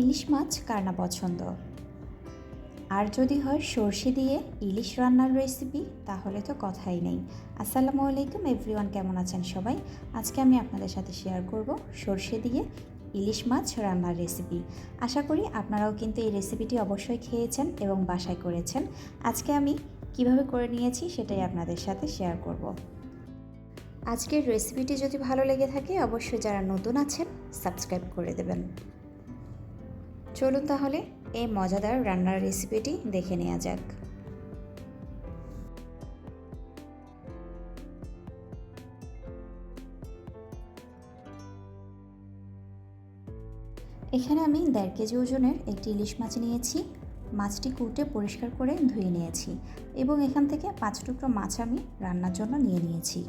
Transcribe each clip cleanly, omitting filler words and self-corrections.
ইলিশ মাছ কার না পছন্দ, আর যদি হয় সরষে দিয়ে ইলিশ রান্নার রেসিপি, তাহলে তো কথাই নেই। আসসালামু আলাইকুম এভরিওয়ান, কেমন আছেন সবাই? আজকে আমি আপনাদের সাথে শেয়ার করব সরষে দিয়ে ইলিশ মাছ রান্নার রেসিপি। আশা করি আপনারাও কিন্তু এই রেসিপিটি অবশ্যই খেয়েছেন এবং বাসায় করেছেন। আজকে আমি কিভাবে করে নিয়েছি সেটাই আপনাদের সাথে শেয়ার করব। আজকের রেসিপিটি যদি ভালো লেগে থাকে অবশ্যই যারা নতুন আছেন সাবস্ক্রাইব করে দেবেন। চলুন তাহলে এই মজাদার রান্নার রেসিপিটি দেখে নেওয়া যাক। এখানে আমি 1.5 কেজি ওজনের একটি ইলিশ মাছ নিয়েছি। মাছটি কুটে পরিষ্কার করে ধুয়ে নিয়েছি এবং এখান থেকে 5 টুকরো মাছ আমি রান্নার জন্য নিয়ে নিয়েছি।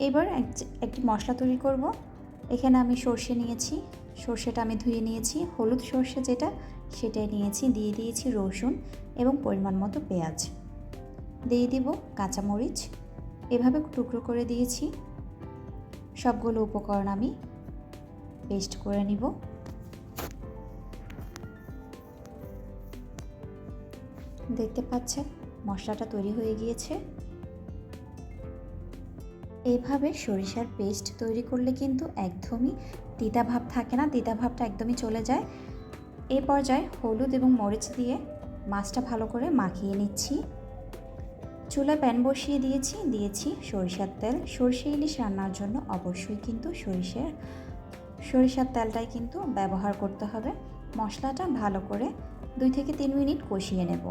এবার একটি মশলা তৈরি করব। এখানে আমি সর্ষে নিয়েছি, সর্ষেটা আমি ধুয়ে নিয়েছি। হলুদ সর্ষে যেটা, সেটাই নিয়েছি। দিয়ে দিয়েছি রসুন এবং পরিমাণ মতো পেঁয়াজ। দিয়ে দিব কাঁচামরিচ, এভাবে টুকরো করে দিয়েছি। সবগুলো উপকরণ আমি পেস্ট করে নিব। দেখতে পাচ্ছেন মশলাটা তৈরি হয়ে গিয়েছে। এইভাবে সরিষার পেস্ট তৈরি করলে কিন্তু একদমই তিতা ভাব থাকে না, তিতা ভাবটা একদমই চলে যায়। এই পর্যায়ে হলুদ এবং মরিচ দিয়ে মাছটা ভালো করে মাখিয়ে নিচ্ছি। চুলায় প্যান বসিয়ে দিয়েছি সরিষার তেল। সরষে ইলিশ রান্নার জন্য অবশ্যই কিন্তু সরিষার তেলটাই কিন্তু ব্যবহার করতে হবে। মশলাটা ভালো করে 2 থেকে 3 মিনিট কষিয়ে নেব।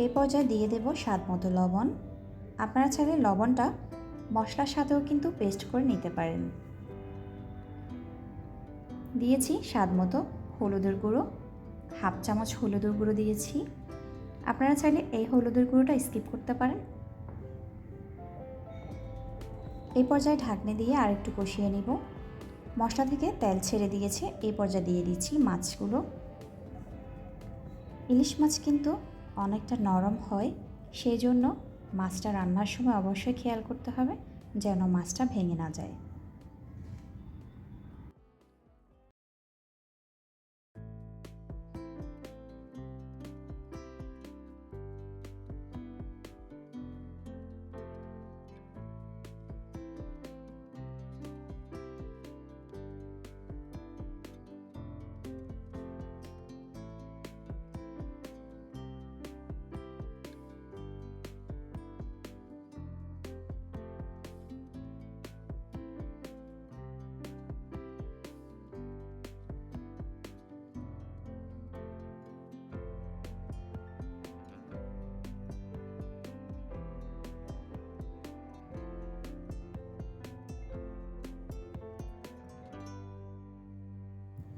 এই পর্যায়ে দিয়ে দেব স্বাদ মতো লবণ। আপনারা চাইলে লবণটা মশলার সাথেও কিন্তু পেস্ট করে নিতে পারেন। দিয়েছি স্বাদ মতো হলুদের গুঁড়ো, 1/2 চামচ হলুদের গুঁড়ো দিয়েছি। আপনারা চাইলে এই হলুদের গুঁড়োটা স্কিপ করতে পারেন। এই পর্যায়ে ঢাকনি দিয়ে আরেকটু কষিয়ে নিব। মশলা থেকে তেল ছেড়ে দিয়েছে। এই পর্যায়ে দিয়ে দিচ্ছি মাছগুলো। ইলিশ মাছ কিন্তু অনেকটা নরম হয়, সেই জন্য মাছটা রান্নার সময় অবশ্যই খেয়াল করতে হবে যেন মাছটা ভেঙে না যায়।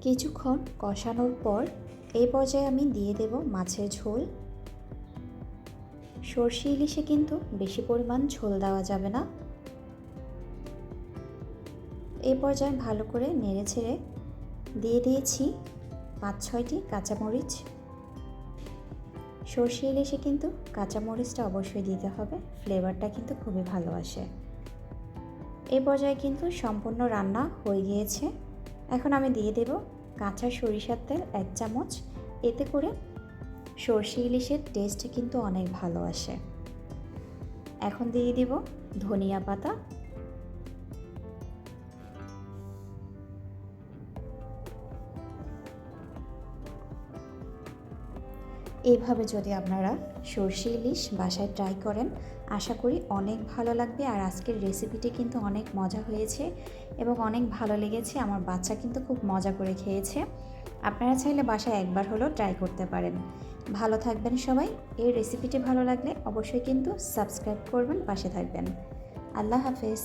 কিছুক্ষণ কষানোর পর এই পর্যায়ে আমি দিয়ে দেব মাছের ঝোল। সরষে ইলিশে কিন্তু বেশি পরিমাণ ঝোল দেওয়া যাবে না। এই পর্যায়ে ভালো করে নেড়ে ছেড়ে দিয়ে দিয়েছি 5-6টি কাঁচামরিচ। সরষে ইলিশে কিন্তু কাঁচামরিচটা অবশ্যই দিতে হবে, ফ্লেভারটা কিন্তু খুবই ভালো আসে। এই পর্যায়ে কিন্তু সম্পূর্ণ রান্না হয়ে গিয়েছে। এখন আমি দিয়ে দেব কাঁচা সরিষার তেল 1 চামচ। এতে করে সরষে ইলিশের টেস্ট কিন্তু অনেক ভালো আসে। এখন দিয়ে দেব ধনিয়া পাতা। এইভাবে যদি আপনারা সরষে ইলিশ বাসায় ট্রাই করেন, আশা করি অনেক ভালো লাগবে। আর আজকের রেসিপিটি কিন্তু অনেক মজা হয়েছে এবং অনেক ভালো লেগেছে। আমার বাচ্চা কিন্তু খুব মজা করে খেয়েছে। আপনারা চাইলে বাসায় একবার হলেও ট্রাই করতে পারেন। ভালো থাকবেন সবাই। এই রেসিপিটি ভালো লাগলে অবশ্যই কিন্তু সাবস্ক্রাইব করবেন, পাশে থাকবেন। আল্লাহ হাফেজ।